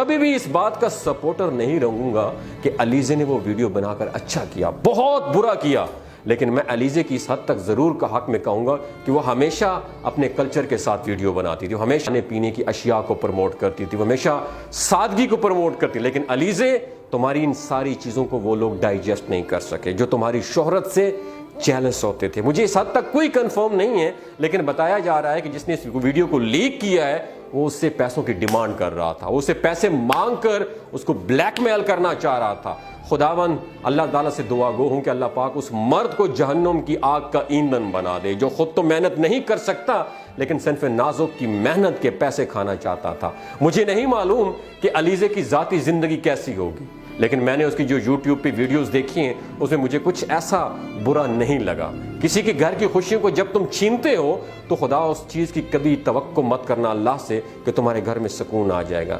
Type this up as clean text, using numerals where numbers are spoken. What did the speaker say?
कभी भी इस बात का सपोर्टर नहीं रहूंगा कि अलीज़े ने वो वीडियो बनाकर अच्छा किया, बहुत बुरा किया। लेकिन मैं अलीज़े की इस हद तक ज़रूर का हक में कहूँगा कि वो हमेशा अपने कल्चर के साथ वीडियो बनाती थी, वो हमेशा खाने पीने की अशिया को प्रमोट करती थी, वो हमेशा सादगी को प्रमोट करती। लेकिन अलीज़े, तुम्हारी इन सारी चीज़ों को वो लोग डाइजेस्ट नहीं कर सके जो तुम्हारी शोहरत से जेलस होते थे। मुझे इस हद तक कोई कंफर्म नहीं है, लेकिन बताया जा रहा है कि जिसने इस वीडियो को लीक किया है वो उससे पैसों की डिमांड कर रहा था, वो उससे पैसे मांग कर उसको ब्लैकमेल करना चाह रहा था। खुदावन अल्लाह ताला से दुआ गो हूं कि अल्लाह पाक उस मर्द को जहन्नुम की आग का ईंधन बना दे, जो खुद तो मेहनत नहीं कर सकता लेकिन सिर्फ नाजुक की मेहनत के पैसे खाना चाहता था। मुझे नहीं मालूम कि अलीज़े की जाती जिंदगी कैसी होगी, लेकिन मैंने उसकी जो यूट्यूब पे वीडियोस देखी हैं उसमें मुझे कुछ ऐसा बुरा नहीं लगा। किसी के घर की खुशियों को जब तुम छीनते हो तो खुदा उस चीज़ की कभी तवक्को मत करना अल्लाह से कि तुम्हारे घर में सुकून आ जाएगा।